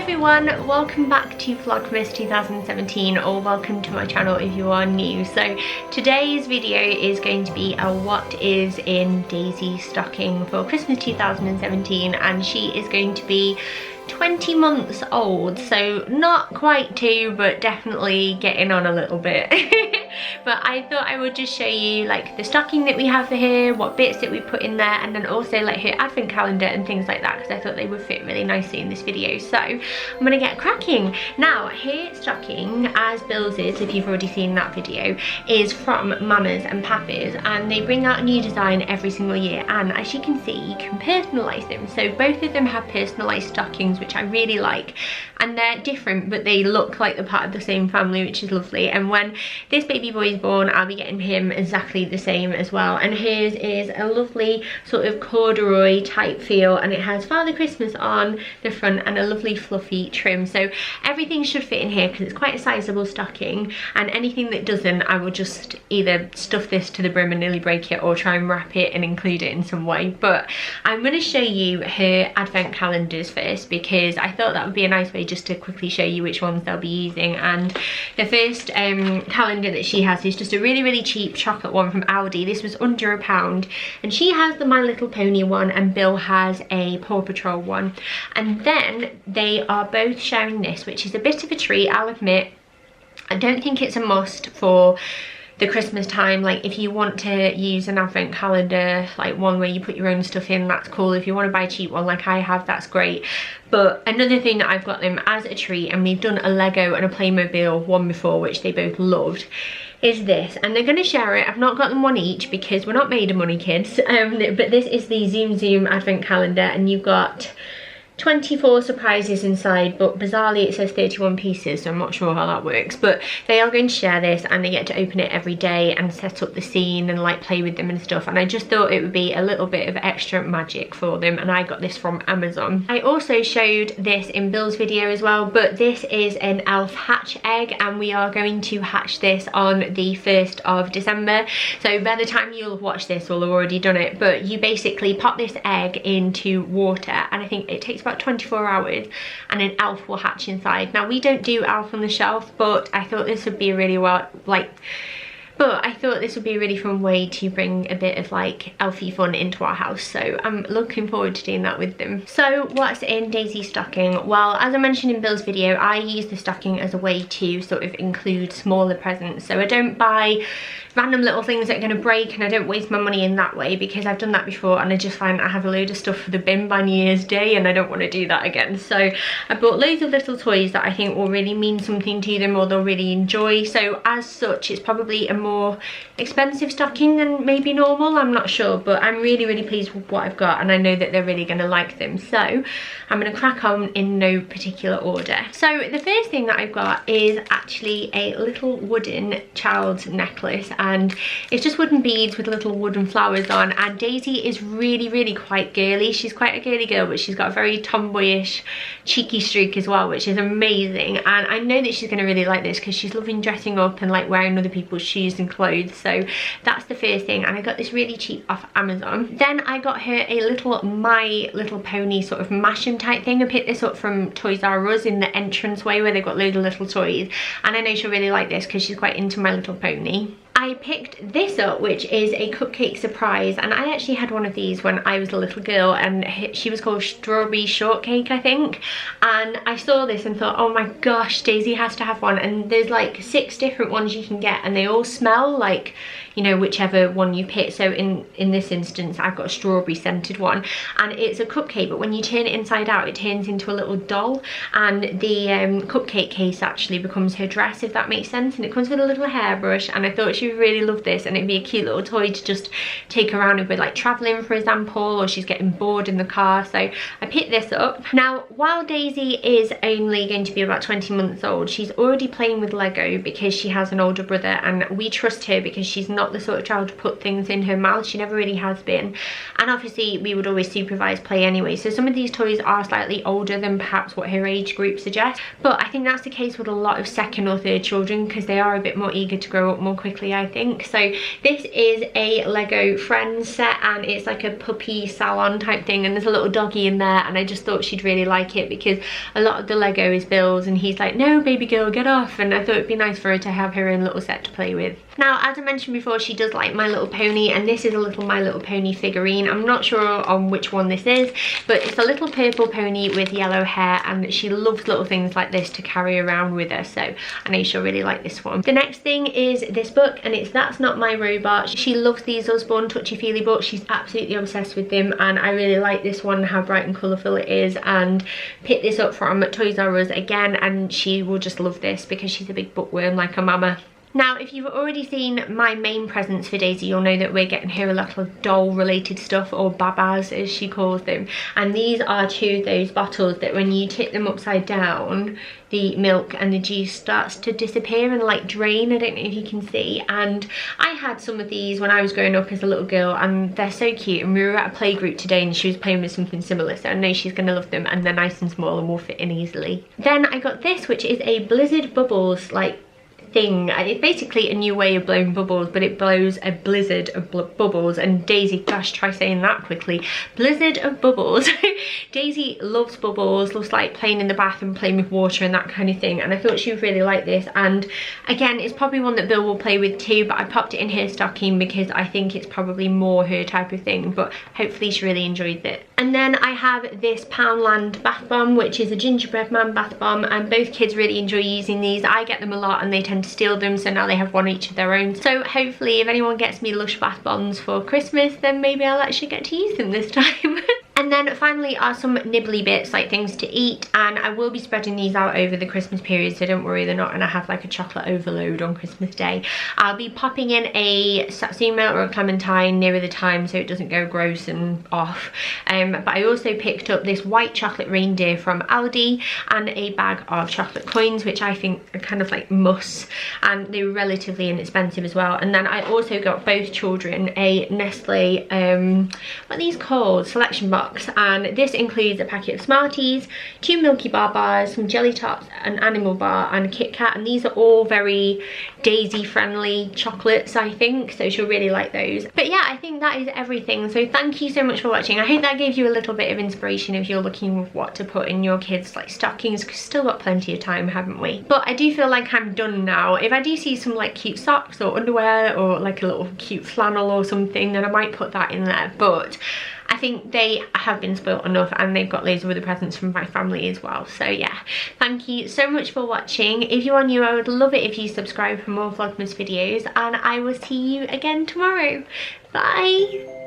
everyone, welcome back to Vlogmas 2017, or welcome to my channel if you are new. So today's video is going to be a what is in Daisy's stocking for Christmas 2017, and she is going to be 20 months old, so not quite 2 but definitely getting on a little bit. But I thought I would just show you like the stocking that we have for her, what bits that we put in there, and then also like her advent calendar and things like that, because I thought they would fit really nicely in this video. So I'm gonna get cracking. Now her stocking, as Bill's is, if you've already seen that video, is from Mamas and Papas, and they bring out a new design every single year, and as you can see you can personalise them. So both of them have personalised stockings, which I really like, and they're different but they look like they're part of the same family, which is lovely. And when this baby boy is born, I'll be getting him exactly the same as well, and hers is a lovely sort of corduroy type feel, and it has Father Christmas on the front and a lovely fluffy trim, so everything should fit in here because it's quite a sizable stocking, and anything that doesn't I will just either stuff this to the brim and nearly break it, or try and wrap it and include it in some way. But I'm going to show you her advent calendars first, because I thought that would be a nice way just to quickly show you which ones they'll be using. And the first calendar that she has is just a really cheap chocolate one from Aldi. This was under £1, and she has the My Little Pony one and Bill has a Paw Patrol one. And then they are both sharing this, which is a bit of a treat, I'll admit. I don't think it's a must for the Christmas time. Like if you want to use an advent calendar, like one where you put your own stuff in, that's cool. If you want to buy a cheap one like I have, that's great. But another thing that I've got them as a treat, and we've done a Lego and a Playmobil one before which they both loved, is this, and they're going to share it. I've not got them one each because we're not made of money, kids. But this is the Zoom Zoom advent calendar, and you've got 24 surprises inside, but bizarrely it says 31 pieces, so I'm not sure how that works. But they are going to share this, and they get to open it every day and set up the scene and like play with them and stuff, and I just thought it would be a little bit of extra magic for them, and I got this from Amazon. I also showed this in Bill's video as well, but this is an elf hatch egg, and we are going to hatch this on the 1st of December. So by the time you'll watch this we'll have already done it, but you basically pop this egg into water, and I think it takes about 24 hours and an elf will hatch inside. Now we don't do elf on the shelf, but I thought this would be a really really fun way to bring a bit of like elfy fun into our house, so I'm looking forward to doing that with them. So what's in Daisy's stocking? Well, as I mentioned in Bill's video, I use the stocking as a way to sort of include smaller presents, so I don't buy random little things that are going to break, and I don't waste my money in that way, because I've done that before and I just find I have a load of stuff for the bin by New Year's Day and I don't want to do that again. So I bought loads of little toys that I think will really mean something to them, or they'll really enjoy. So as such it's probably a more expensive stocking than maybe normal, I'm not sure, but I'm really pleased with what I've got, and I know that they're really going to like them. So I'm going to crack on in no particular order. So the first thing that I've got is actually a little wooden child's necklace, and it's just wooden beads with little wooden flowers on, and Daisy is really quite girly. She's quite a girly girl, but she's got a very tomboyish cheeky streak as well, which is amazing, and I know that she's going to really like this because she's loving dressing up and like wearing other people's shoes and clothes. So that's the first thing, and I got this really cheap off Amazon. Then I got her a little My Little Pony sort of Mash'em type thing. I picked this up from Toys R Us in the entranceway where they've got loads of little toys, and I know she'll really like this because she's quite into My Little Pony. I picked this up, which is a cupcake surprise, and I actually had one of these when I was a little girl, and she was called Strawberry Shortcake, I think. And I saw this and thought, oh my gosh, Daisy has to have one. And there's like 6 different ones you can get, and they all smell like, you know, whichever one you pick. So in this instance I've got a strawberry scented one, and it's a cupcake, but when you turn it inside out it turns into a little doll, and the cupcake case actually becomes her dress, if that makes sense, and it comes with a little hairbrush, and I thought she would really love this, and it'd be a cute little toy to just take around if we're like traveling, for example, or she's getting bored in the car. So I picked this up. Now while Daisy is only going to be about 20 months old, she's already playing with Lego because she has an older brother, and we trust her because she's not the sort of child to put things in her mouth. She never really has been, and obviously we would always supervise play anyway, so some of these toys are slightly older than perhaps what her age group suggests, but I think that's the case with a lot of second or third children because they are a bit more eager to grow up more quickly, I I think. So this is a Lego Friends set, and it's like a puppy salon type thing, and there's a little doggy in there, and I just thought she'd really like it because a lot of the Lego is Bill's and he's like, no baby girl, get off, and I thought it'd be nice for her to have her own little set to play with. Now, as I mentioned before, she does like My Little Pony, and this is a little My Little Pony figurine. I'm not sure on which one this is, but it's a little purple pony with yellow hair, and she loves little things like this to carry around with her, so I know she'll really like this one. The next thing is this book, and it's That's Not My Robot. She loves these Usborne touchy-feely books. She's absolutely obsessed with them, and I really like this one, how bright and colourful it is, and picked this up from Toys R Us again, and she will just love this because she's a big bookworm like her mama. Now, if you've already seen my main presents for Daisy, you'll know that we're getting her a lot of doll-related stuff, or babas as she calls them. And these are two of those bottles that when you tip them upside down, the milk and the juice starts to disappear and like drain. I don't know if you can see. And I had some of these when I was growing up as a little girl, and they're so cute. And we were at a playgroup today and she was playing with something similar, so I know she's going to love them, and they're nice and small and will fit in easily. Then I got this, which is a Blizzard Bubbles like thing. It's basically a new way of blowing bubbles, but it blows a blizzard of bubbles. And Daisy, gosh, try saying that quickly, blizzard of bubbles. Daisy loves bubbles, loves like playing in the bath and playing with water and that kind of thing, and I thought she would really like this. And again, it's probably one that Bill will play with too, but I popped it in her stocking because I think it's probably more her type of thing, but hopefully she really enjoyed it. And then I have this Poundland bath bomb, which is a gingerbread man bath bomb, and both kids really enjoy using these. I get them a lot and they tend to steal them, so now they have one each of their own. So hopefully if anyone gets me Lush bath bombs for Christmas, then maybe I'll actually get to use them this time. And then finally are some nibbly bits, like things to eat, and I will be spreading these out over the Christmas period, so don't worry, they're not going to have like a chocolate overload on Christmas Day. I'll be popping in a satsuma or a clementine nearer the time so it doesn't go gross and off. But I also picked up this white chocolate reindeer from Aldi and a bag of chocolate coins, which I think are kind of like musts, and they're relatively inexpensive as well. And then I also got both children a Nestle, what are these called? Selection box. And this includes a packet of Smarties, 2 Milky Bar bars, some Jelly Tots, an Animal Bar and a Kit Kat, and these are all very Daisy friendly chocolates, I think, so she'll really like those. But yeah, I think that is everything, so thank you so much for watching. I hope that gave you a little bit of inspiration if you're looking with what to put in your kids like stockings, because still got plenty of time, haven't we? But I do feel like I'm done now. If I do see some like cute socks or underwear or like a little cute flannel or something, then I might put that in there, but I think they have been spoilt enough, and they've got loads of other presents from my family as well. So yeah, thank you so much for watching. If you are new, I would love it if you subscribe for more Vlogmas videos, and I will see you again tomorrow. Bye!